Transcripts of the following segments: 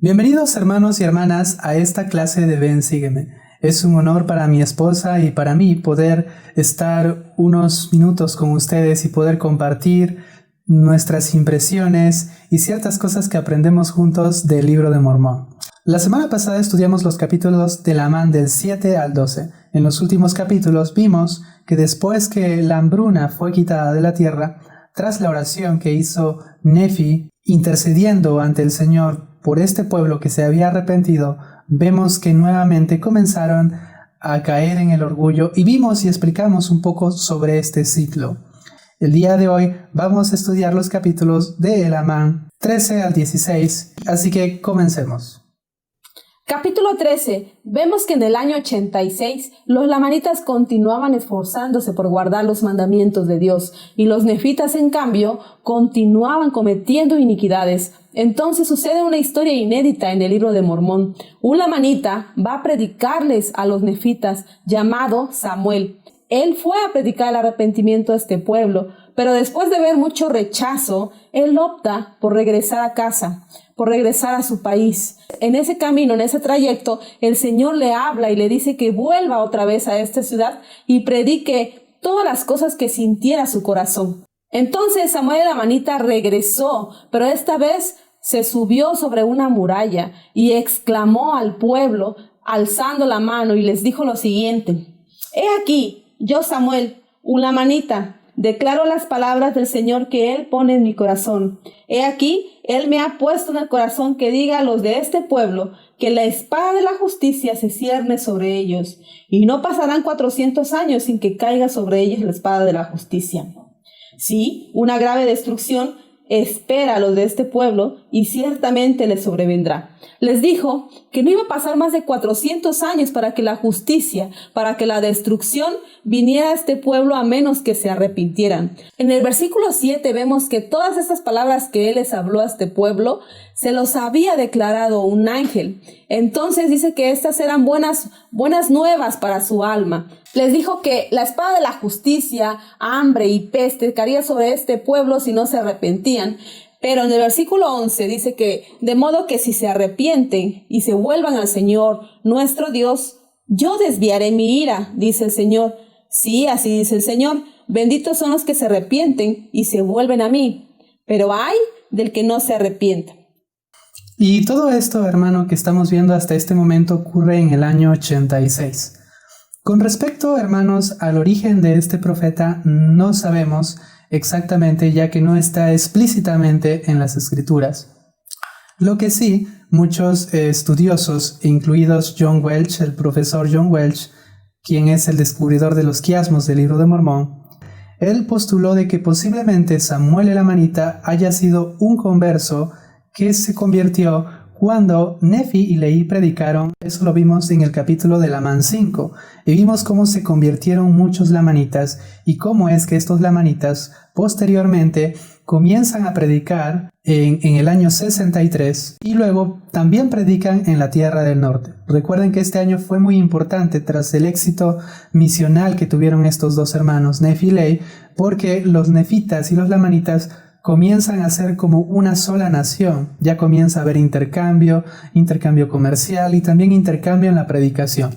Bienvenidos hermanos y hermanas a esta clase de Ven, Sígueme. Es un honor para mi esposa y para mí poder estar unos minutos con ustedes y poder compartir nuestras impresiones y ciertas cosas que aprendemos juntos del Libro de Mormón. La semana pasada estudiamos los capítulos de Lamán del 7 al 12. En los últimos capítulos vimos que después que la hambruna fue quitada de la tierra, tras la oración que hizo Nefi intercediendo ante el Señor por este pueblo que se había arrepentido, vemos que nuevamente comenzaron a caer en el orgullo y vimos y explicamos un poco sobre este ciclo. El día de hoy vamos a estudiar los capítulos de Lamán 13 al 16, así que comencemos. Capítulo 13. Vemos que en el año 86 los lamanitas continuaban esforzándose por guardar los mandamientos de Dios y los nefitas, en cambio, continuaban cometiendo iniquidades. Entonces sucede una historia inédita en el Libro de Mormón. Un lamanita va a predicarles a los nefitas llamado Samuel. Él fue a predicar el arrepentimiento a este pueblo, pero después de ver mucho rechazo, él opta por regresar a casa, por regresar a su país. En ese camino, en ese trayecto, el Señor le habla y le dice que vuelva otra vez a esta ciudad y predique todas las cosas que sintiera su corazón. Entonces Samuel el lamanita regresó, pero esta vez se subió sobre una muralla y exclamó al pueblo, alzando la mano, y les dijo lo siguiente: «He aquí, yo Samuel, un lamanita, declaro las palabras del Señor que Él pone en mi corazón. He aquí, Él me ha puesto en el corazón que diga a los de este pueblo que la espada de la justicia se cierne sobre ellos, y no pasarán 400 años sin que caiga sobre ellos la espada de la justicia. Sí, una grave destrucción espera a los de este pueblo y ciertamente les sobrevendrá». Les dijo que no iba a pasar más de 400 años para que la justicia, para que la destrucción viniera a este pueblo, a menos que se arrepintieran. En el versículo 7 vemos que todas estas palabras que él les habló a este pueblo se los había declarado un ángel. Entonces dice que estas eran buenas nuevas para su alma. Les dijo que la espada de la justicia, hambre y peste caería sobre este pueblo si no se arrepentían. Pero en el versículo 11 dice que de modo que si se arrepienten y se vuelvan al Señor, nuestro Dios, yo desviaré mi ira, dice el Señor. Sí, así dice el Señor. Benditos son los que se arrepienten y se vuelven a mí, pero ay del que no se arrepienta. Y todo esto, hermano, que estamos viendo hasta este momento ocurre en el año 86. Con respecto, hermanos, al origen de este profeta, no sabemos exactamente, ya que no está explícitamente en las escrituras. Lo que sí, muchos estudiosos, incluidos John Welch, el profesor John Welch, quien es el descubridor de los quiasmos del Libro de Mormón, él postuló de que posiblemente Samuel el lamanita haya sido un converso que se convirtió cuando Nefi y Lehi predicaron. Eso lo vimos en el capítulo de Lamán 5, y vimos cómo se convirtieron muchos lamanitas y cómo es que estos lamanitas posteriormente comienzan a predicar en el año 63 y luego también predican en la Tierra del Norte. Recuerden que este año fue muy importante tras el éxito misional que tuvieron estos dos hermanos, Nefi y Lehi, porque los nefitas y los lamanitas comienzan a ser como una sola nación. Ya comienza a haber intercambio comercial y también intercambio en la predicación.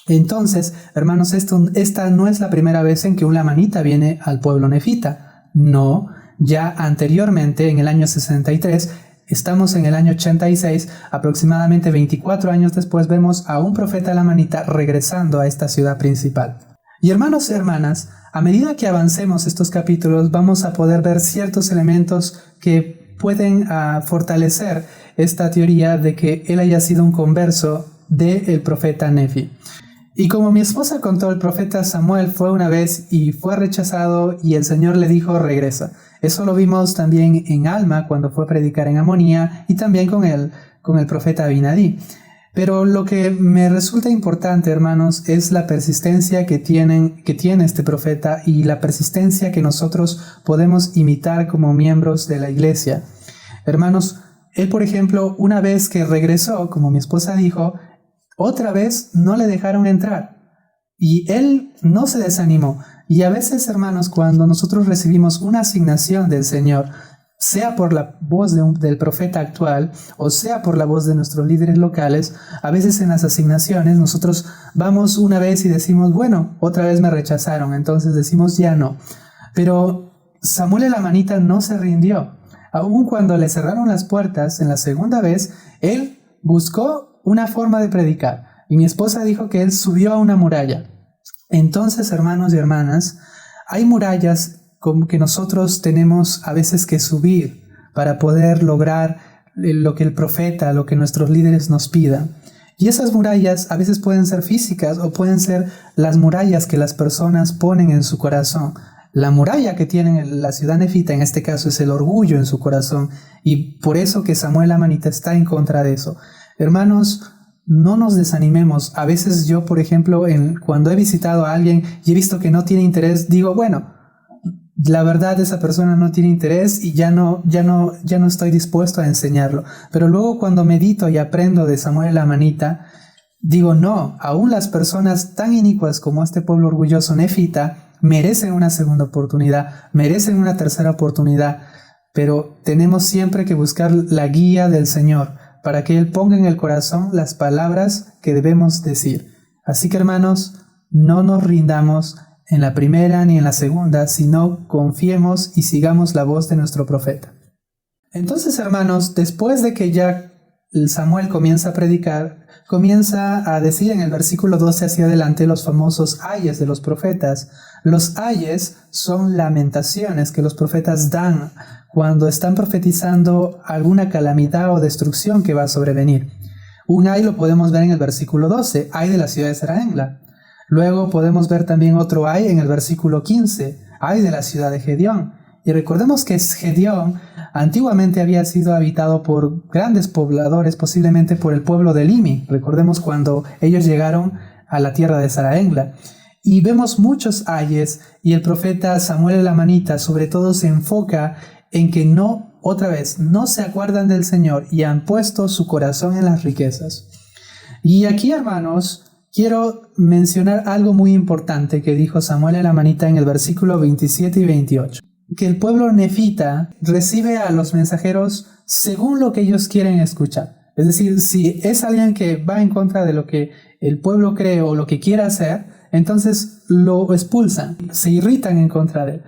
Entonces, hermanos, esta no es la primera vez en que un lamanita viene al pueblo nefita. No, ya anteriormente, en el año 63, estamos en el año 86, aproximadamente 24 años después, vemos a un profeta lamanita regresando a esta ciudad principal. Y hermanos y hermanas, a medida que avancemos estos capítulos, vamos a poder ver ciertos elementos que pueden fortalecer esta teoría de que él haya sido un converso del profeta Nefi. Y como mi esposa contó, el profeta Samuel fue una vez y fue rechazado y el Señor le dijo: regresa. Eso lo vimos también en Alma cuando fue a predicar en Amonía y también con el profeta Abinadí. Pero lo que me resulta importante, hermanos, es la persistencia que tiene este profeta y la persistencia que nosotros podemos imitar como miembros de la iglesia. Hermanos, él, por ejemplo, una vez que regresó, como mi esposa dijo, otra vez no le dejaron entrar. Y él no se desanimó. Y a veces, hermanos, cuando nosotros recibimos una asignación del Señor, sea por la voz del profeta actual o sea por la voz de nuestros líderes locales. A veces en las asignaciones nosotros vamos una vez y decimos, bueno, otra vez me rechazaron, entonces decimos ya no. Pero Samuel el amanita no se rindió. Aun cuando le cerraron las puertas en la segunda vez, él buscó una forma de predicar. Y mi esposa dijo que él subió a una muralla. Entonces, hermanos y hermanas, hay murallas como que nosotros tenemos a veces que subir para poder lograr lo que el profeta, lo que nuestros líderes nos pidan. Y esas murallas a veces pueden ser físicas o pueden ser las murallas que las personas ponen en su corazón. La muralla que tiene la ciudad nefita en este caso es el orgullo en su corazón, y por eso que Samuel amanita está en contra de eso. Hermanos, no nos desanimemos. A veces yo, por ejemplo, cuando he visitado a alguien y he visto que no tiene interés, digo, bueno, la verdad esa persona no tiene interés y ya no estoy dispuesto a enseñarlo. Pero luego cuando medito y aprendo de Samuel amanita, digo, no, aún las personas tan inicuas como este pueblo orgulloso nefita merecen una segunda oportunidad, merecen una tercera oportunidad, pero tenemos siempre que buscar la guía del Señor para que Él ponga en el corazón las palabras que debemos decir. Así que, hermanos, no nos rindamos en la primera ni en la segunda, sino confiemos y sigamos la voz de nuestro profeta. Entonces, hermanos, después de que ya Samuel comienza a predicar, comienza a decir en el versículo 12 hacia adelante los famosos ayes de los profetas. Los ayes son lamentaciones que los profetas dan cuando están profetizando alguna calamidad o destrucción que va a sobrevenir. Un ay lo podemos ver en el versículo 12, ay de la ciudad de Zarahemla. Luego podemos ver también otro ay en el versículo 15, ay de la ciudad de Gedeón. Y recordemos que Gedeón antiguamente había sido habitado por grandes pobladores, posiblemente por el pueblo de Limi. Recordemos cuando ellos llegaron a la tierra de Zarahemla. Y vemos muchos ayes, y el profeta Samuel el amanita sobre todo se enfoca en que no se acuerdan del Señor y han puesto su corazón en las riquezas. Y aquí, hermanos, quiero mencionar algo muy importante que dijo Samuel el amanita en el versículo 27 y 28. Que el pueblo nefita recibe a los mensajeros según lo que ellos quieren escuchar. Es decir, si es alguien que va en contra de lo que el pueblo cree o lo que quiere hacer, entonces lo expulsan, se irritan en contra de él.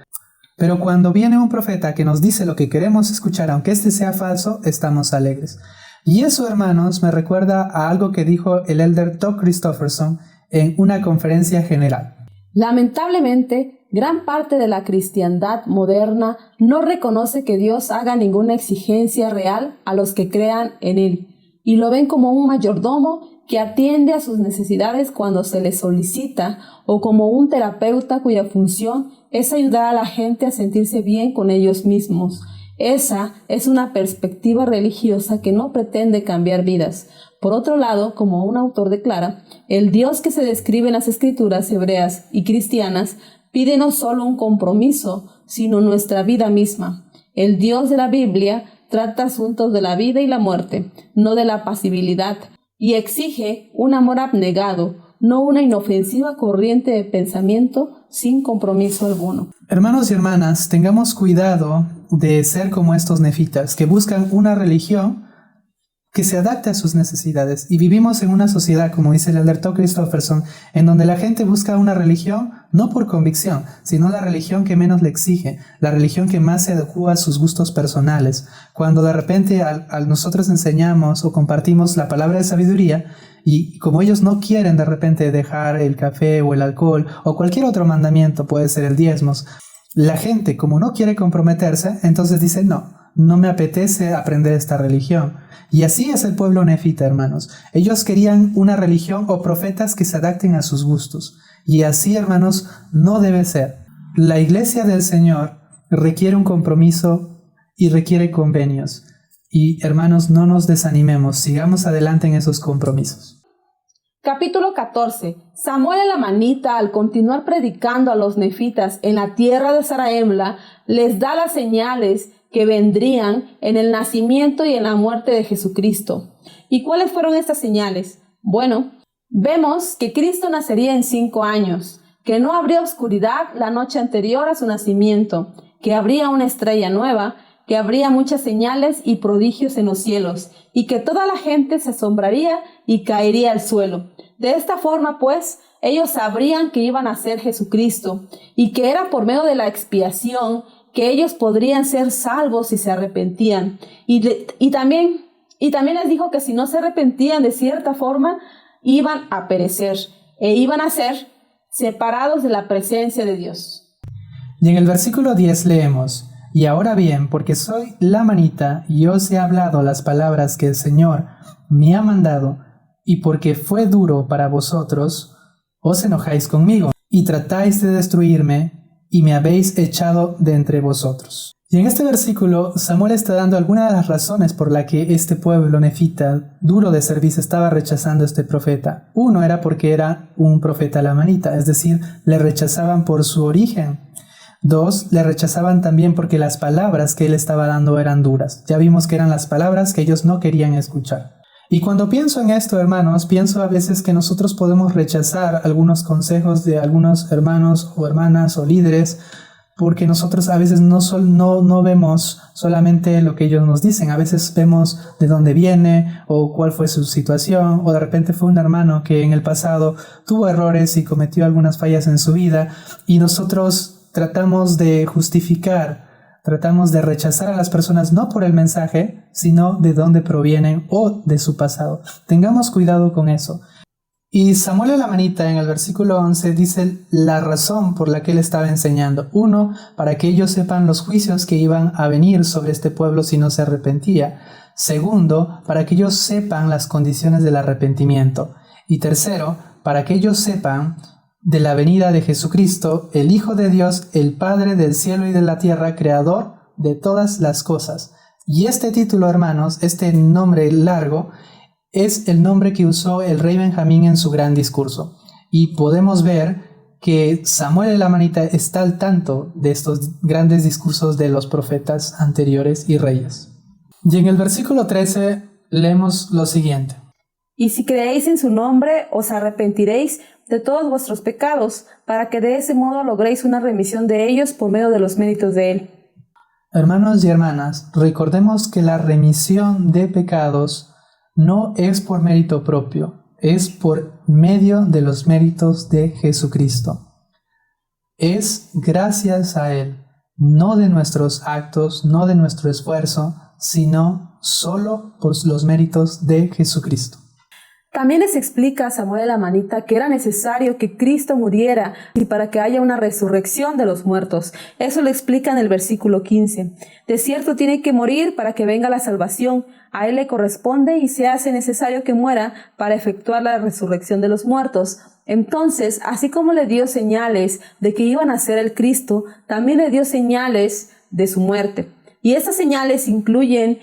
Pero cuando viene un profeta que nos dice lo que queremos escuchar, aunque este sea falso, estamos alegres. Y eso, hermanos, me recuerda a algo que dijo el elder Doug Christofferson en una conferencia general. Lamentablemente, gran parte de la cristiandad moderna no reconoce que Dios haga ninguna exigencia real a los que crean en Él, y lo ven como un mayordomo que atiende a sus necesidades cuando se les solicita, o como un terapeuta cuya función es ayudar a la gente a sentirse bien con ellos mismos. Esa es una perspectiva religiosa que no pretende cambiar vidas. Por otro lado, como un autor declara, el Dios que se describe en las escrituras hebreas y cristianas pide no solo un compromiso, sino nuestra vida misma. El Dios de la Biblia trata asuntos de la vida y la muerte, no de la pasibilidad, y exige un amor abnegado, no una inofensiva corriente de pensamiento sin compromiso alguno. Hermanos y hermanas, tengamos cuidado de ser como estos nefitas, que buscan una religión que se adapte a sus necesidades. Y vivimos en una sociedad, como dice el elder Doug Christofferson, en donde la gente busca una religión no por convicción, sino la religión que menos le exige, la religión que más se adecua a sus gustos personales. Cuando de repente nosotros enseñamos o compartimos la palabra de sabiduría, y como ellos no quieren de repente dejar el café o el alcohol o cualquier otro mandamiento, puede ser el diezmos, la gente como no quiere comprometerse, entonces dice no me apetece aprender esta religión. Y así es el pueblo nefita, hermanos. Ellos querían una religión o profetas que se adapten a sus gustos. Y así, hermanos, no debe ser. La iglesia del Señor requiere un compromiso y requiere convenios. Y, hermanos, no nos desanimemos. Sigamos adelante en esos compromisos. Capítulo 14. Samuel el amanita, al continuar predicando a los nefitas en la tierra de Zarahemla, les da las señales que vendrían en el nacimiento y en la muerte de Jesucristo. ¿Y cuáles fueron estas señales? Bueno, vemos que Cristo nacería en 5 años, que no habría oscuridad la noche anterior a su nacimiento, que habría una estrella nueva, que habría muchas señales y prodigios en los cielos, y que toda la gente se asombraría y caería al suelo. De esta forma, pues, ellos sabrían que iban a ser Jesucristo, y que era por medio de la expiación que ellos podrían ser salvos si se arrepentían. Y también les dijo que si no se arrepentían de cierta forma, iban a perecer e iban a ser separados de la presencia de Dios. Y en el versículo 10 leemos: Y ahora bien, porque soy la manita y os he hablado las palabras que el Señor me ha mandado, y porque fue duro para vosotros, os enojáis conmigo, y tratáis de destruirme, y me habéis echado de entre vosotros. Y en este versículo, Samuel está dando algunas de las razones por la que este pueblo nefita, duro de servicio, estaba rechazando a este profeta. Uno era porque era un profeta lamanita, es decir, le rechazaban por su origen. Dos, le rechazaban también porque las palabras que él estaba dando eran duras. Ya vimos que eran las palabras que ellos no querían escuchar. Y cuando pienso en esto, hermanos, pienso a veces que nosotros podemos rechazar algunos consejos de algunos hermanos o hermanas o líderes, porque nosotros a veces no vemos solamente lo que ellos nos dicen. A veces vemos de dónde viene o cuál fue su situación, o de repente fue un hermano que en el pasado tuvo errores y cometió algunas fallas en su vida, y nosotros tratamos de justificar, tratamos de rechazar a las personas no por el mensaje, sino de dónde provienen o de su pasado. Tengamos cuidado con eso. Y Samuel el Amanita en el versículo 11 dice la razón por la que él estaba enseñando. Uno, para que ellos sepan los juicios que iban a venir sobre este pueblo si no se arrepentía. Segundo, para que ellos sepan las condiciones del arrepentimiento. Y tercero, para que ellos sepan de la venida de Jesucristo, el Hijo de Dios, el Padre del cielo y de la tierra, creador de todas las cosas. Y este título, hermanos, este nombre largo, es el nombre que usó el rey Benjamín en su gran discurso. Y podemos ver que Samuel el Amanita está al tanto de estos grandes discursos de los profetas anteriores y reyes. Y en el versículo 13 leemos lo siguiente: Y si creéis en su nombre, os arrepentiréis de todos vuestros pecados, para que de ese modo logréis una remisión de ellos por medio de los méritos de él. Hermanos y hermanas, recordemos que la remisión de pecados no es por mérito propio, es por medio de los méritos de Jesucristo. Es gracias a Él, no de nuestros actos, no de nuestro esfuerzo, sino solo por los méritos de Jesucristo. También les explica a Samuel el Amanita que era necesario que Cristo muriera y para que haya una resurrección de los muertos. Eso lo explica en el versículo 15. De cierto tiene que morir para que venga la salvación. A él le corresponde y se hace necesario que muera para efectuar la resurrección de los muertos. Entonces, así como le dio señales de que iban a ser el Cristo, también le dio señales de su muerte. Y estas señales incluyen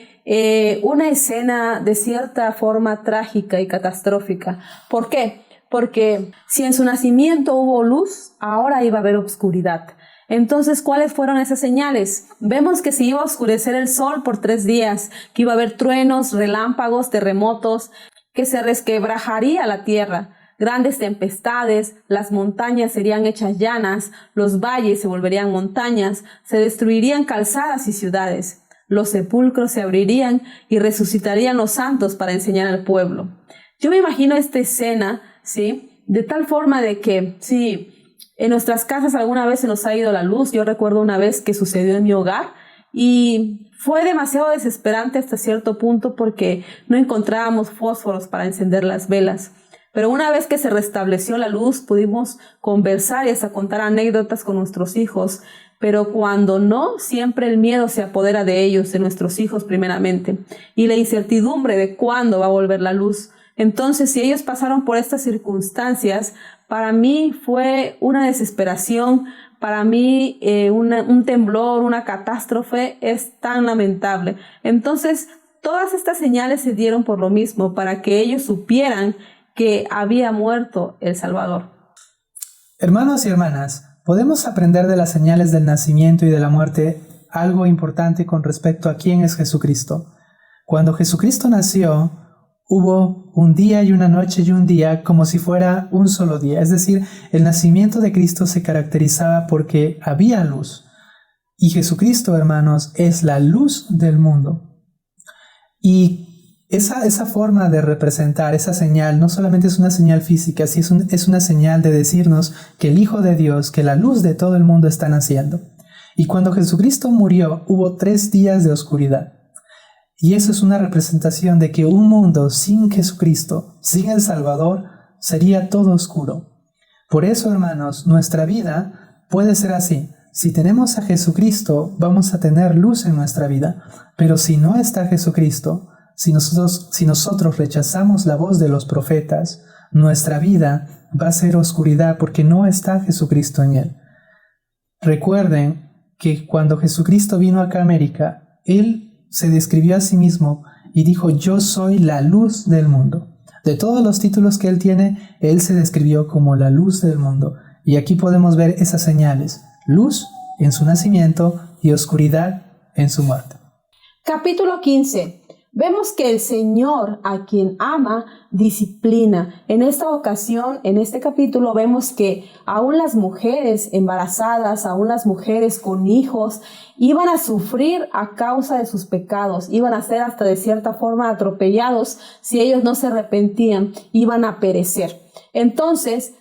una escena de cierta forma trágica y catastrófica. ¿Por qué? Porque si en su nacimiento hubo luz, ahora iba a haber oscuridad. Entonces, ¿cuáles fueron esas señales? Vemos que se iba a oscurecer el sol por 3 días, que iba a haber truenos, relámpagos, terremotos, que se resquebrajaría la tierra, grandes tempestades, las montañas serían hechas llanas, los valles se volverían montañas, se destruirían calzadas y ciudades. Los sepulcros se abrirían y resucitarían los santos para enseñar al pueblo. Yo me imagino esta escena, ¿sí? De tal forma de que, sí, en nuestras casas alguna vez se nos ha ido la luz. Yo recuerdo una vez que sucedió en mi hogar y fue demasiado desesperante hasta cierto punto porque no encontrábamos fósforos para encender las velas. Pero una vez que se restableció la luz, pudimos conversar y hasta contar anécdotas con nuestros hijos. Pero cuando no, siempre el miedo se apodera de ellos, de nuestros hijos primeramente, y la incertidumbre de cuándo va a volver la luz. Entonces, si ellos pasaron por estas circunstancias, para mí fue una desesperación, para mí un temblor, una catástrofe, es tan lamentable. Entonces, todas estas señales se dieron por lo mismo, para que ellos supieran que había muerto el Salvador. Hermanos y hermanas, podemos aprender de las señales del nacimiento y de la muerte algo importante con respecto a quién es Jesucristo. Cuando Jesucristo nació, hubo un día y una noche y un día como si fuera un solo día. Es decir, el nacimiento de Cristo se caracterizaba porque había luz. Y Jesucristo, hermanos, es la luz del mundo. Y esa forma de representar, esa señal, no solamente es una señal física, sino es una señal de decirnos que el Hijo de Dios, que la luz de todo el mundo está naciendo. Y cuando Jesucristo murió, hubo 3 días de oscuridad. Y eso es una representación de que un mundo sin Jesucristo, sin el Salvador, sería todo oscuro. Por eso, hermanos, nuestra vida puede ser así. Si tenemos a Jesucristo, vamos a tener luz en nuestra vida. Pero si no está Jesucristo, si nosotros rechazamos la voz de los profetas, nuestra vida va a ser oscuridad porque no está Jesucristo en él. Recuerden que cuando Jesucristo vino acá a América, Él se describió a sí mismo y dijo: yo soy la luz del mundo. De todos los títulos que Él tiene, Él se describió como la luz del mundo. Y aquí podemos ver esas señales: luz en su nacimiento y oscuridad en su muerte. Capítulo 15. Vemos que el Señor, a quien ama, disciplina. En esta ocasión, en este capítulo, vemos que aún las mujeres embarazadas, aún las mujeres con hijos, iban a sufrir a causa de sus pecados, iban a ser hasta de cierta forma atropellados si ellos no se arrepentían, iban a perecer. Entonces,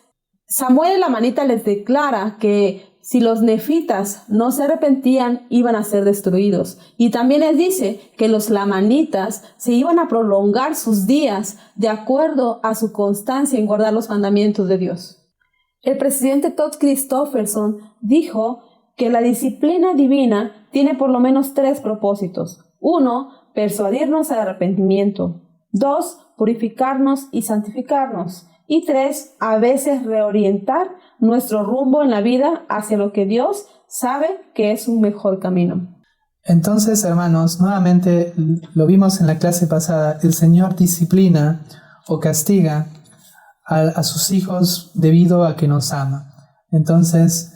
Samuel el amanita les declara que si los nefitas no se arrepentían, iban a ser destruidos. Y también les dice que los lamanitas se iban a prolongar sus días de acuerdo a su constancia en guardar los mandamientos de Dios. El presidente Todd Christofferson dijo que la disciplina divina tiene por lo menos 3 propósitos. 1, persuadirnos al arrepentimiento. 2, purificarnos y santificarnos. Y 3, a veces reorientar nuestro rumbo en la vida hacia lo que Dios sabe que es un mejor camino. Entonces, hermanos, nuevamente lo vimos en la clase pasada, el Señor disciplina o castiga a sus hijos debido a que nos ama. Entonces,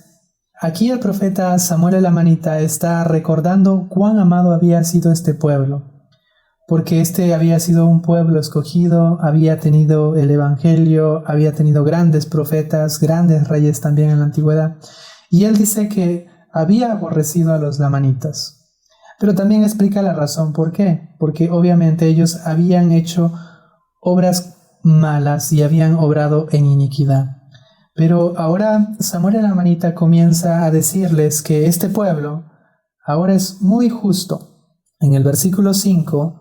aquí el profeta Samuel el amanita está recordando cuán amado había sido este pueblo, porque este había sido un pueblo escogido, había tenido el evangelio, había tenido grandes profetas, grandes reyes también en la antigüedad, y él dice que había aborrecido a los lamanitas. Pero también explica la razón por qué, porque obviamente ellos habían hecho obras malas y habían obrado en iniquidad. Pero ahora Samuel el amanita comienza a decirles que este pueblo ahora es muy justo. En el versículo 5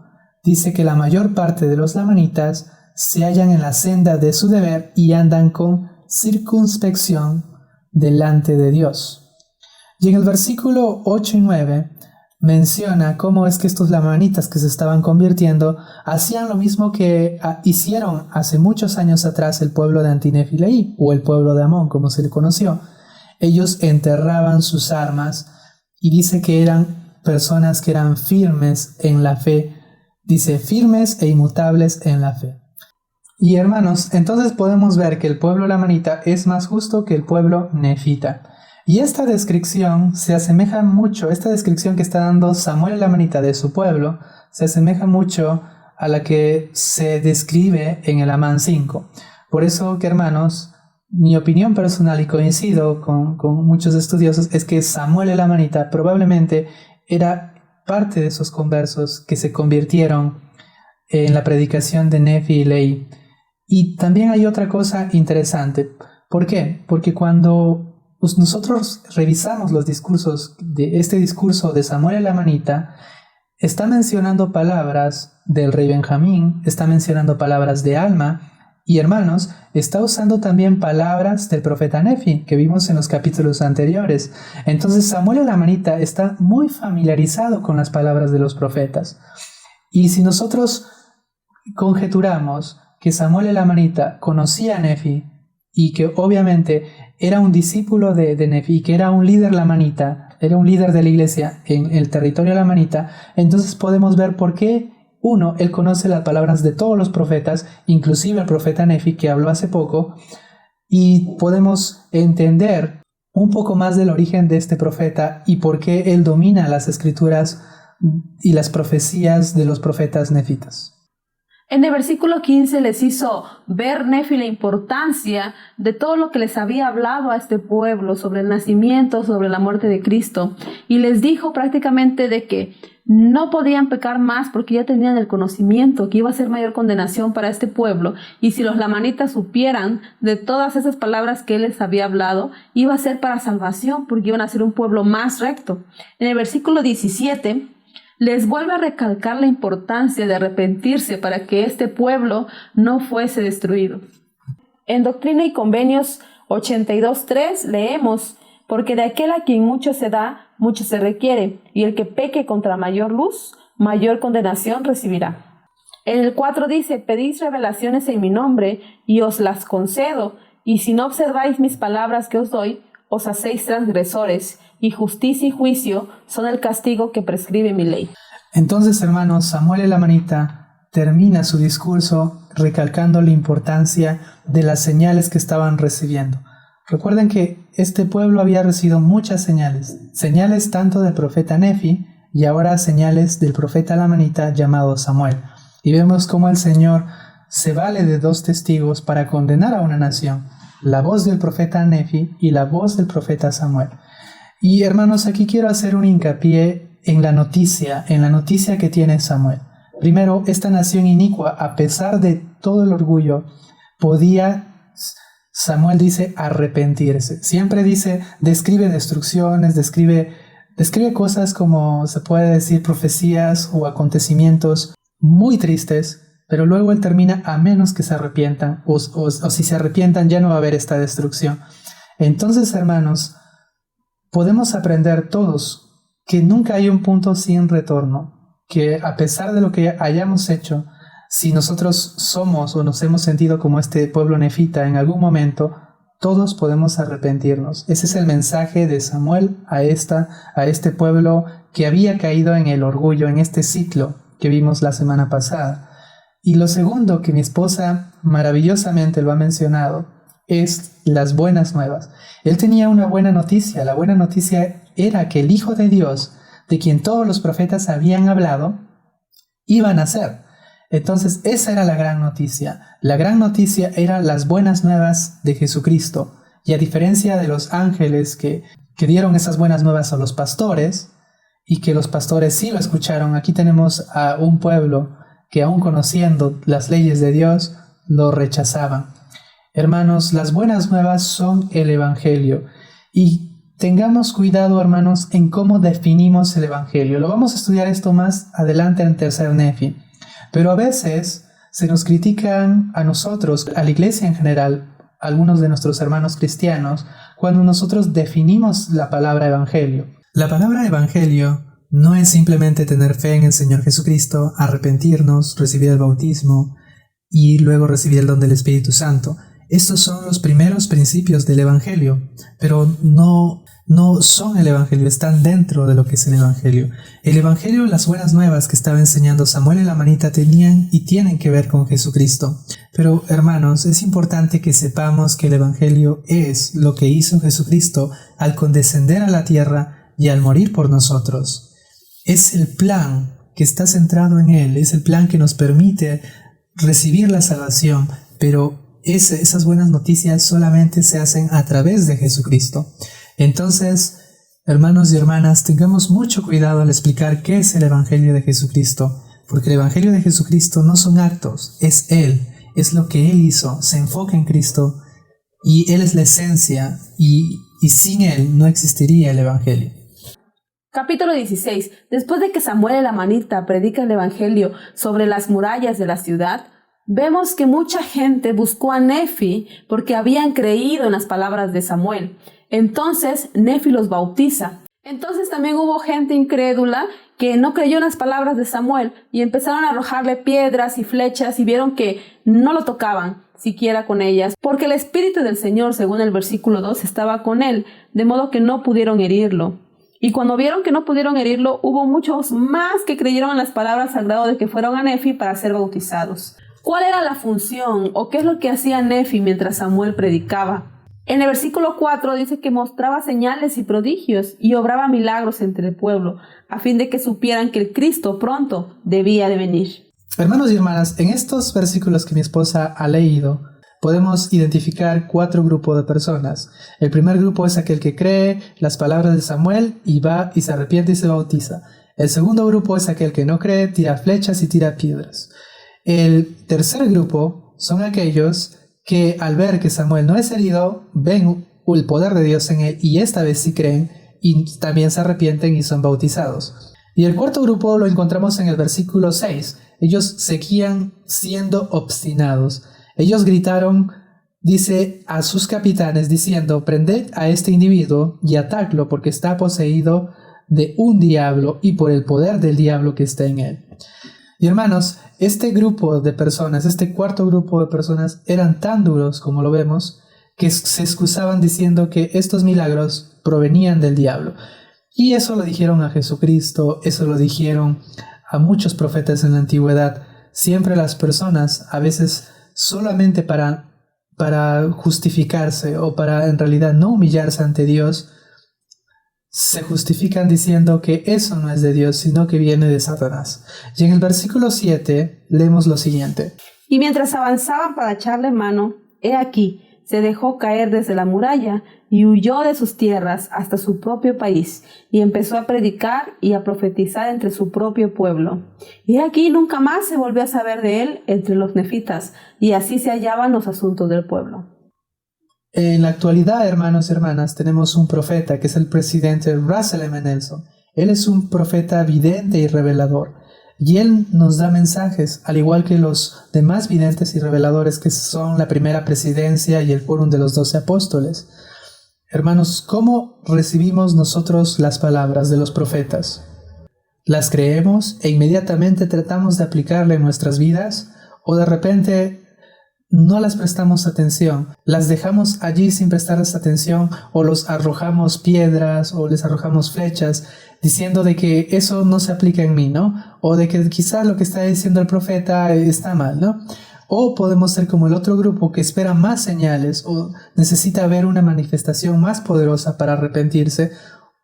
dice que la mayor parte de los lamanitas se hallan en la senda de su deber y andan con circunspección delante de Dios. Y en el versículo 8 y 9 menciona cómo es que estos lamanitas que se estaban convirtiendo hacían lo mismo que hicieron hace muchos años atrás el pueblo de Antinef y Leí, o el pueblo de Amón, como se le conoció. Ellos enterraban sus armas y dice que eran personas que eran firmes en la fe. Dice, firmes e inmutables en la fe. Y hermanos, entonces podemos ver que el pueblo lamanita es más justo que el pueblo nefita. Y esta descripción se asemeja mucho, esta descripción que está dando Samuel el amanita de su pueblo, se asemeja mucho a la que se describe en el Amán 5. Por eso que, hermanos, mi opinión personal, y coincido con muchos estudiosos, es que Samuel el amanita probablemente era parte de esos conversos que se convirtieron en la predicación de Nefi y Leí. Y también hay otra cosa interesante. ¿Por qué? Porque cuando nosotros revisamos los discursos de este discurso de Samuel el amanita, está mencionando palabras del rey Benjamín, está mencionando palabras de Alma, y hermanos, está usando también palabras del profeta Nefi, que vimos en los capítulos anteriores. Entonces Samuel el amanita está muy familiarizado con las palabras de los profetas. Y si nosotros conjeturamos que Samuel el amanita conocía a Nefi, y que obviamente era un discípulo de Nefi, que era un líder lamanita, era un líder de la iglesia en el territorio lamanita, entonces podemos ver por qué él conoce las palabras de todos los profetas, inclusive el profeta Nefi, que habló hace poco, y podemos entender un poco más del origen de este profeta y por qué él domina las escrituras y las profecías de los profetas nefitas. En el versículo 15 les hizo ver Nefi la importancia de todo lo que les había hablado a este pueblo sobre el nacimiento, sobre la muerte de Cristo. Y les dijo prácticamente de que no podían pecar más porque ya tenían el conocimiento que iba a ser mayor condenación para este pueblo. Y si los lamanitas supieran de todas esas palabras que él les había hablado, iba a ser para salvación porque iban a ser un pueblo más recto. En el versículo 17... les vuelve a recalcar la importancia de arrepentirse para que este pueblo no fuese destruido. En Doctrina y Convenios 82.3 leemos: porque de aquel a quien mucho se da, mucho se requiere, y el que peque contra mayor luz, mayor condenación recibirá. En el 4 dice: pedís revelaciones en mi nombre, y os las concedo, y si no observáis mis palabras que os doy, os hacéis transgresores, y justicia y juicio son el castigo que prescribe mi ley. Entonces, hermanos, Samuel el amanita termina su discurso recalcando la importancia de las señales que estaban recibiendo. Recuerden que este pueblo había recibido muchas señales tanto del profeta Nefi y ahora señales del profeta lamanita llamado Samuel. Y vemos cómo el Señor se vale de dos testigos para condenar a una nación: la voz del profeta Nefi y la voz del profeta Samuel. Y hermanos, aquí quiero hacer un hincapié en la noticia que tiene Samuel. Primero, esta nación inicua, a pesar de todo el orgullo, podía, Samuel dice, arrepentirse. Siempre dice, describe destrucciones, describe cosas como se puede decir profecías o acontecimientos muy tristes, pero luego él termina: a menos que se arrepientan, o si se arrepientan ya no va a haber esta destrucción. Entonces, hermanos, podemos aprender todos que nunca hay un punto sin retorno, que a pesar de lo que hayamos hecho, si nosotros somos o nos hemos sentido como este pueblo nefita en algún momento, todos podemos arrepentirnos. Ese es el mensaje de Samuel a este pueblo que había caído en el orgullo, en este ciclo que vimos la semana pasada. Y lo segundo, que mi esposa maravillosamente lo ha mencionado, es las buenas nuevas. Él tenía una buena noticia. La buena noticia era que el Hijo de Dios, de quien todos los profetas habían hablado, iba a nacer. Entonces esa era la gran noticia. La gran noticia eran las buenas nuevas de Jesucristo. Y a diferencia de los ángeles que dieron esas buenas nuevas a los pastores, y que los pastores sí lo escucharon, aquí tenemos a un pueblo que, aún conociendo las leyes de Dios, lo rechazaban. Hermanos, las buenas nuevas son el Evangelio. Y tengamos cuidado, hermanos, en cómo definimos el Evangelio. Lo vamos a estudiar esto más adelante en tercer Nefi. Pero a veces se nos critican a nosotros, a la iglesia en general, algunos de nuestros hermanos cristianos, cuando nosotros definimos la palabra Evangelio. La palabra Evangelio no es simplemente tener fe en el Señor Jesucristo, arrepentirnos, recibir el bautismo y luego recibir el don del Espíritu Santo. Estos son los primeros principios del Evangelio, pero no son el Evangelio, están dentro de lo que es el Evangelio. El Evangelio, las buenas nuevas que estaba enseñando Samuel y la manita, tenían y tienen que ver con Jesucristo. Pero, hermanos, es importante que sepamos que el Evangelio es lo que hizo Jesucristo al condescender a la tierra y al morir por nosotros. Es el plan que está centrado en Él, es el plan que nos permite recibir la salvación, pero esas buenas noticias solamente se hacen a través de Jesucristo. Entonces, hermanos y hermanas, tengamos mucho cuidado al explicar qué es el Evangelio de Jesucristo, porque el Evangelio de Jesucristo no son actos, es Él, es lo que Él hizo, se enfoca en Cristo y Él es la esencia y sin Él no existiría el Evangelio. Capítulo 16. Después de que Samuel el amanita predica el Evangelio sobre las murallas de la ciudad, vemos que mucha gente buscó a Nefi porque habían creído en las palabras de Samuel. Entonces Nefi los bautiza. Entonces también hubo gente incrédula que no creyó en las palabras de Samuel y empezaron a arrojarle piedras y flechas y vieron que no lo tocaban siquiera con ellas, porque el Espíritu del Señor, según el versículo 2, estaba con él, de modo que no pudieron herirlo. Y cuando vieron que no pudieron herirlo, hubo muchos más que creyeron en las palabras al grado de que fueron a Nefi para ser bautizados. ¿Cuál era la función o qué es lo que hacía Nefi mientras Samuel predicaba? En el versículo 4 dice que mostraba señales y prodigios y obraba milagros entre el pueblo, a fin de que supieran que el Cristo pronto debía de venir. Hermanos y hermanas, en estos versículos que mi esposa ha leído, podemos identificar 4 grupos de personas. El primer grupo es aquel que cree las palabras de Samuel y va y se arrepiente y se bautiza. El segundo grupo es aquel que no cree, tira flechas y tira piedras. El tercer grupo son aquellos que al ver que Samuel no es herido, ven el poder de Dios en él y esta vez sí creen y también se arrepienten y son bautizados. Y el cuarto grupo lo encontramos en el versículo 6. Ellos seguían siendo obstinados. Ellos gritaron, dice, a sus capitanes diciendo: prended a este individuo y atadlo porque está poseído de un diablo y por el poder del diablo que está en él. Y hermanos, este grupo de personas, este cuarto grupo de personas eran tan duros como lo vemos, que se excusaban diciendo que estos milagros provenían del diablo. Y eso lo dijeron a Jesucristo, eso lo dijeron a muchos profetas en la antigüedad. Siempre las personas, a veces solamente para justificarse o para en realidad no humillarse ante Dios, se justifican diciendo que eso no es de Dios, sino que viene de Satanás. Y en el versículo 7 leemos lo siguiente. Y mientras avanzaban para echarle mano, he aquí, se dejó caer desde la muralla y huyó de sus tierras hasta su propio país y empezó a predicar y a profetizar entre su propio pueblo. Y aquí nunca más se volvió a saber de él entre los nefitas, y así se hallaban los asuntos del pueblo. En la actualidad, hermanos y hermanas, tenemos un profeta que es el presidente Russell M. Nelson. Él es un profeta vidente y revelador. Y él nos da mensajes, al igual que los demás videntes y reveladores que son la primera presidencia y el quórum de los 12 apóstoles. Hermanos, ¿cómo recibimos nosotros las palabras de los profetas? ¿Las creemos e inmediatamente tratamos de aplicarle en nuestras vidas? ¿O de repente no las prestamos atención? ¿Las dejamos allí sin prestarles atención? ¿O los arrojamos piedras o les arrojamos flechas diciendo de que eso no se aplica en mí, ¿no? O de que quizás lo que está diciendo el profeta está mal, ¿no? O podemos ser como el otro grupo que espera más señales o necesita ver una manifestación más poderosa para arrepentirse.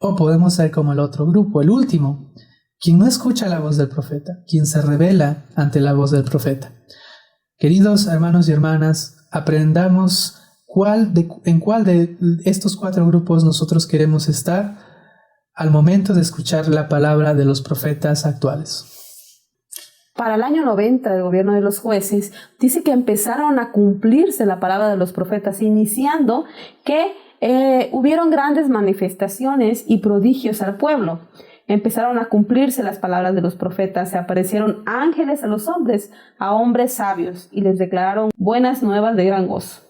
O podemos ser como el otro grupo, el último, quien no escucha la voz del profeta, quien se revela ante la voz del profeta. Queridos hermanos y hermanas, aprendamos en cuál de estos 4 grupos nosotros queremos estar al momento de escuchar la palabra de los profetas actuales. Para el año 90 del gobierno de los jueces, dice que empezaron a cumplirse la palabra de los profetas, iniciando que hubieron grandes manifestaciones y prodigios al pueblo. Empezaron a cumplirse las palabras de los profetas, se aparecieron ángeles a hombres sabios, y les declararon buenas nuevas de gran gozo.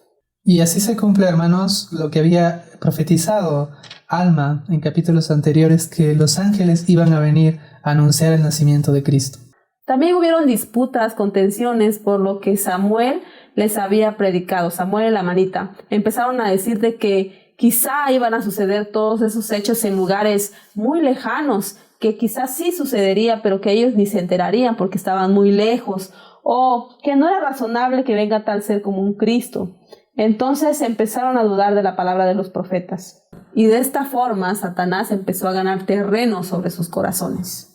Y así se cumple, hermanos, lo que había profetizado Alma en capítulos anteriores, que los ángeles iban a venir a anunciar el nacimiento de Cristo. También hubieron disputas, contenciones por lo que Samuel les había predicado, Samuel el amanita. Empezaron a decir de que quizá iban a suceder todos esos hechos en lugares muy lejanos, que quizás sí sucedería, pero que ellos ni se enterarían porque estaban muy lejos, o que no era razonable que venga tal ser como un Cristo. Entonces empezaron a dudar de la palabra de los profetas. Y de esta forma Satanás empezó a ganar terreno sobre sus corazones.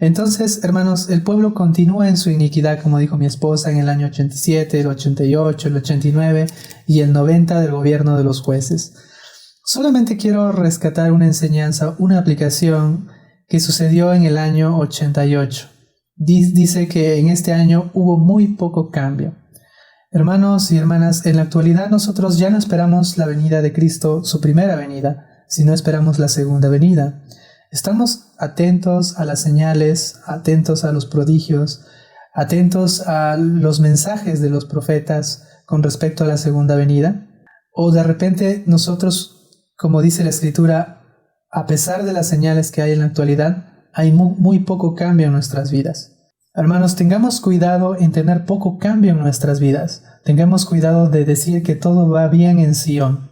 Entonces, hermanos, el pueblo continúa en su iniquidad, como dijo mi esposa, en el año 87, el 88, el 89 y el 90 del gobierno de los jueces. Solamente quiero rescatar una enseñanza, una aplicación que sucedió en el año 88. Dice que en este año hubo muy poco cambio. Hermanos y hermanas, en la actualidad nosotros ya no esperamos la venida de Cristo, su primera venida, sino esperamos la segunda venida. Estamos atentos a las señales, atentos a los prodigios, atentos a los mensajes de los profetas con respecto a la segunda venida. O de repente nosotros, como dice la Escritura, a pesar de las señales que hay en la actualidad, hay muy poco cambio en nuestras vidas. Hermanos, tengamos cuidado en tener poco cambio en nuestras vidas. Tengamos cuidado de decir que todo va bien en Sion.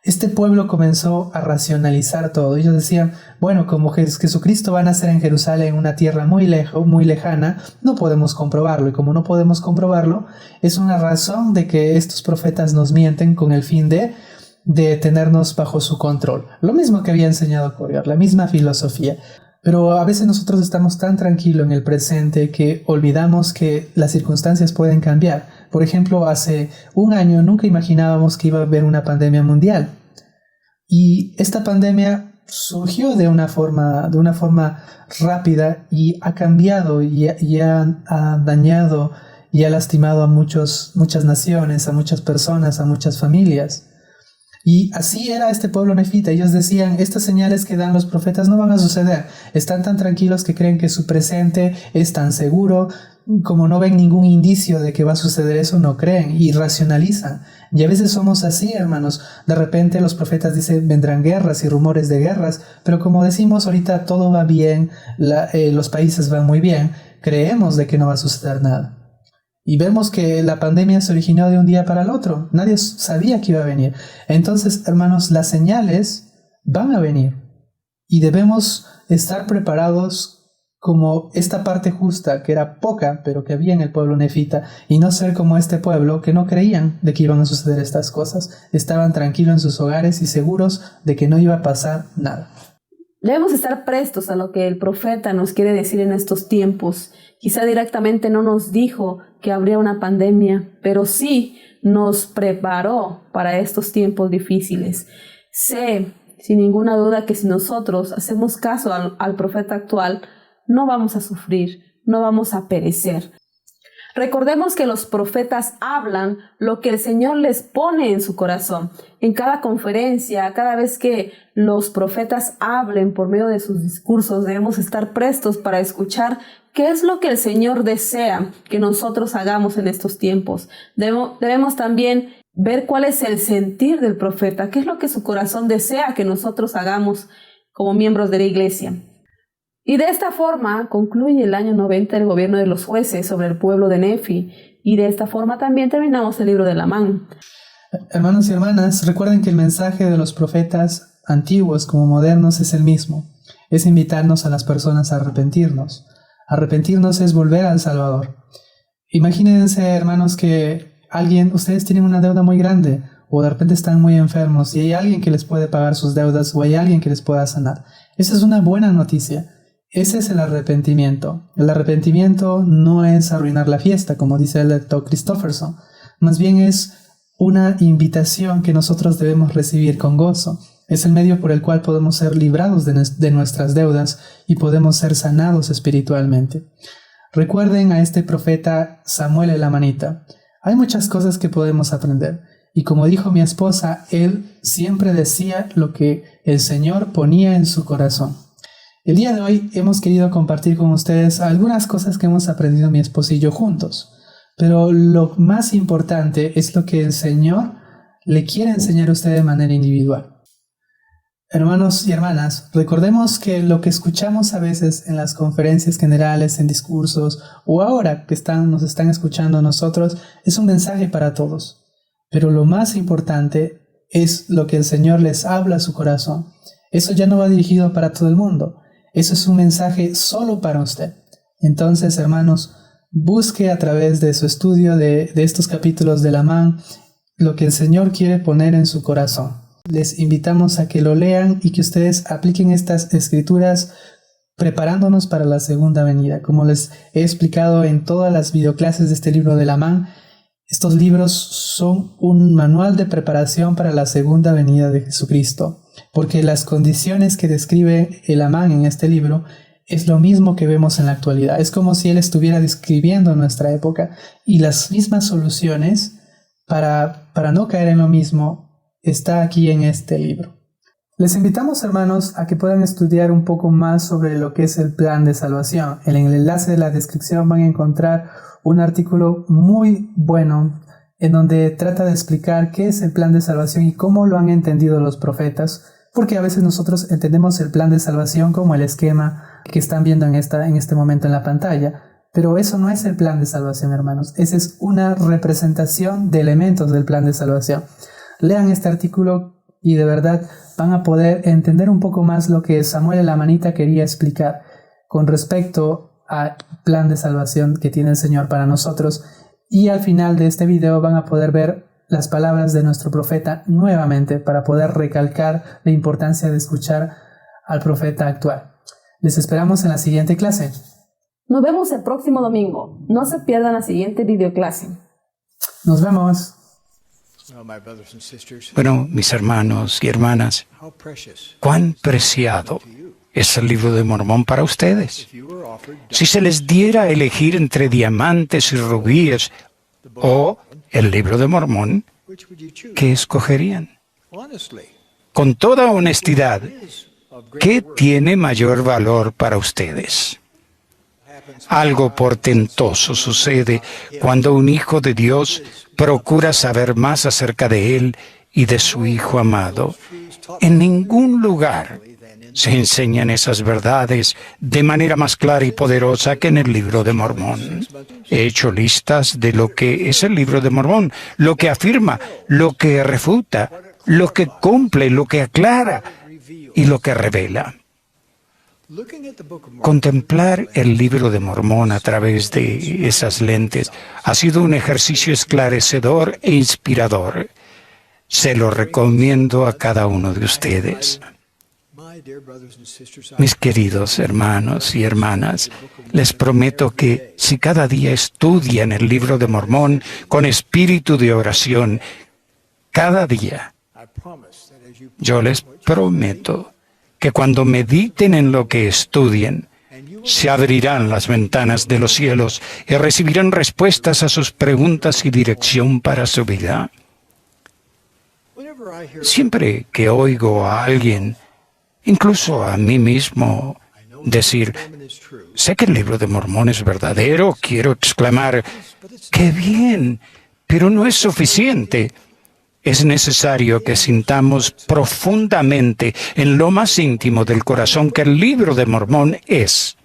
Este pueblo comenzó a racionalizar todo. Ellos decían, bueno, como Jesucristo va a nacer en Jerusalén, una tierra muy lejana, no podemos comprobarlo. Y como no podemos comprobarlo, es una razón de que estos profetas nos mienten con el fin de tenernos bajo su control. Lo mismo que había enseñado Corrier, la misma filosofía. Pero a veces nosotros estamos tan tranquilos en el presente que olvidamos que las circunstancias pueden cambiar. Por ejemplo, hace un año nunca imaginábamos que iba a haber una pandemia mundial. Y esta pandemia surgió de una forma rápida y ha cambiado y ha dañado y ha lastimado a muchas naciones, a muchas personas, a muchas familias. Y así era este pueblo nefita. Ellos decían, estas señales que dan los profetas no van a suceder. Están tan tranquilos que creen que su presente es tan seguro. Como no ven ningún indicio de que va a suceder eso, no creen y racionalizan. Y a veces somos así, hermanos. De repente los profetas dicen, vendrán guerras y rumores de guerras. Pero como decimos, ahorita todo va bien, los países van muy bien. Creemos de que no va a suceder nada. Y vemos que la pandemia se originó de un día para el otro. Nadie sabía que iba a venir. Entonces, hermanos, las señales van a venir. Y debemos estar preparados como esta parte justa, que era poca, pero que había en el pueblo nefita, y no ser como este pueblo que no creían de que iban a suceder estas cosas. Estaban tranquilos en sus hogares y seguros de que no iba a pasar nada. Debemos estar prestos a lo que el profeta nos quiere decir en estos tiempos. Quizá directamente no nos dijo que habría una pandemia, pero sí nos preparó para estos tiempos difíciles. Sé, sin ninguna duda, que si nosotros hacemos caso al profeta actual, no vamos a sufrir, no vamos a perecer. Recordemos que los profetas hablan lo que el Señor les pone en su corazón. En cada conferencia, cada vez que los profetas hablen por medio de sus discursos, debemos estar prestos para escuchar qué es lo que el Señor desea que nosotros hagamos en estos tiempos. Debemos también ver cuál es el sentir del profeta, qué es lo que su corazón desea que nosotros hagamos como miembros de la iglesia. Y de esta forma concluye el año 90 el gobierno de los jueces sobre el pueblo de Nefi. Y de esta forma también terminamos el libro de Lamán. Hermanos y hermanas, recuerden que el mensaje de los profetas antiguos como modernos es el mismo. Es invitarnos a las personas a arrepentirnos. Arrepentirnos es volver al Salvador. Imagínense, hermanos, que ustedes tienen una deuda muy grande, o de repente están muy enfermos y hay alguien que les puede pagar sus deudas o hay alguien que les pueda sanar. Esa es una buena noticia. Ese es el arrepentimiento. El arrepentimiento no es arruinar la fiesta, como dice el doctor Christofferson. Más bien es una invitación que nosotros debemos recibir con gozo. Es el medio por el cual podemos ser librados de nuestras deudas y podemos ser sanados espiritualmente. Recuerden a este profeta Samuel el amanita. Hay muchas cosas que podemos aprender. Y como dijo mi esposa, él siempre decía lo que el Señor ponía en su corazón. El día de hoy hemos querido compartir con ustedes algunas cosas que hemos aprendido mi esposa y yo juntos. Pero lo más importante es lo que el Señor le quiere enseñar a usted de manera individual. Hermanos y hermanas, recordemos que lo que escuchamos a veces en las conferencias generales, en discursos, o ahora que nos están escuchando a nosotros, es un mensaje para todos. Pero lo más importante es lo que el Señor les habla a su corazón. Eso ya no va dirigido para todo el mundo. Eso es un mensaje solo para usted. Entonces, hermanos, busque a través de su estudio de estos capítulos de Lamán lo que el Señor quiere poner en su corazón. Les invitamos a que lo lean y que ustedes apliquen estas escrituras preparándonos para la segunda venida. Como les he explicado en todas las videoclases de este libro de Lamán, estos libros son un manual de preparación para la segunda venida de Jesucristo, porque las condiciones que describe el Lamán en este libro es lo mismo que vemos en la actualidad. Es como si él estuviera describiendo nuestra época y las mismas soluciones para no caer en lo mismo está aquí en este libro. Les invitamos, hermanos, a que puedan estudiar un poco más sobre lo que es el plan de salvación. En el enlace de la descripción van a encontrar un artículo muy bueno en donde trata de explicar qué es el plan de salvación y cómo lo han entendido los profetas, porque a veces nosotros entendemos el plan de salvación como el esquema que están viendo en este momento en la pantalla, pero eso no es el plan de salvación, hermanos. Esa es una representación de elementos del plan de salvación. Lean este artículo y de verdad van a poder entender un poco más lo que Samuel el amanita quería explicar con respecto al plan de salvación que tiene el Señor para nosotros. Y al final de este video van a poder ver las palabras de nuestro profeta nuevamente para poder recalcar la importancia de escuchar al profeta actual. Les esperamos en la siguiente clase. Nos vemos el próximo domingo. No se pierdan la siguiente videoclase. Nos vemos. Bueno, mis hermanos y hermanas, cuán preciado es el libro de Mormón para ustedes. Si se les diera a elegir entre diamantes y rubíes o el libro de Mormón, ¿qué escogerían? Con toda honestidad, ¿qué tiene mayor valor para ustedes? Algo portentoso sucede cuando un hijo de Dios procura saber más acerca de Él y de su Hijo amado. En ningún lugar se enseñan esas verdades de manera más clara y poderosa que en el libro de Mormón. He hecho listas de lo que es el libro de Mormón, lo que afirma, lo que refuta, lo que cumple, lo que aclara y lo que revela. Contemplar el libro de Mormón a través de esas lentes ha sido un ejercicio esclarecedor e inspirador. Se lo recomiendo a cada uno de ustedes. Mis queridos hermanos y hermanas, les prometo que si cada día estudian el libro de Mormón con espíritu de oración, cada día, yo les prometo que cuando mediten en lo que estudien, se abrirán las ventanas de los cielos y recibirán respuestas a sus preguntas y dirección para su vida. Siempre que oigo a alguien, incluso a mí mismo, decir, sé que el libro de Mormón es verdadero, quiero exclamar, ¡qué bien! Pero no es suficiente. Es necesario que sintamos profundamente en lo más íntimo del corazón que el libro de Mormón es,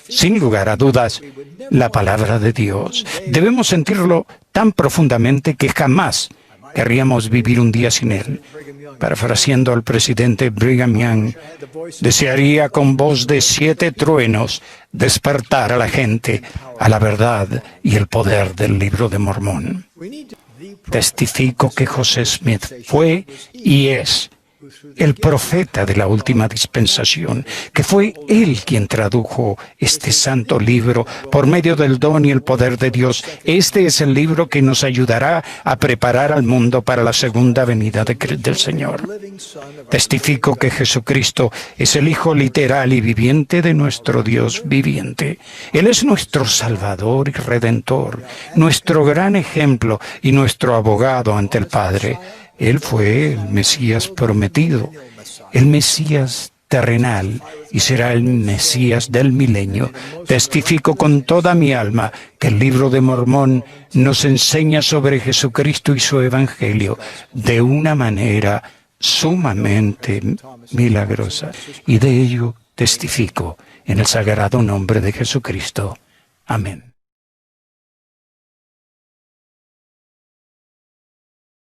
sin lugar a dudas, la palabra de Dios. Debemos sentirlo tan profundamente que jamás querríamos vivir un día sin él. Parafraseando al presidente Brigham Young, desearía con voz de 7 truenos despertar a la gente a la verdad y el poder del libro de Mormón. Testifico que José Smith fue y es el profeta de la última dispensación, que fue él quien tradujo este santo libro por medio del don y el poder de Dios. Este es el libro que nos ayudará a preparar al mundo para la segunda venida del Señor. Testifico que Jesucristo es el Hijo literal y viviente de nuestro Dios viviente. Él es nuestro Salvador y Redentor, nuestro gran ejemplo y nuestro abogado ante el Padre. Él fue el Mesías prometido, el Mesías terrenal y será el Mesías del milenio. Testifico con toda mi alma que el libro de Mormón nos enseña sobre Jesucristo y su Evangelio de una manera sumamente milagrosa. Y de ello testifico en el sagrado nombre de Jesucristo. Amén.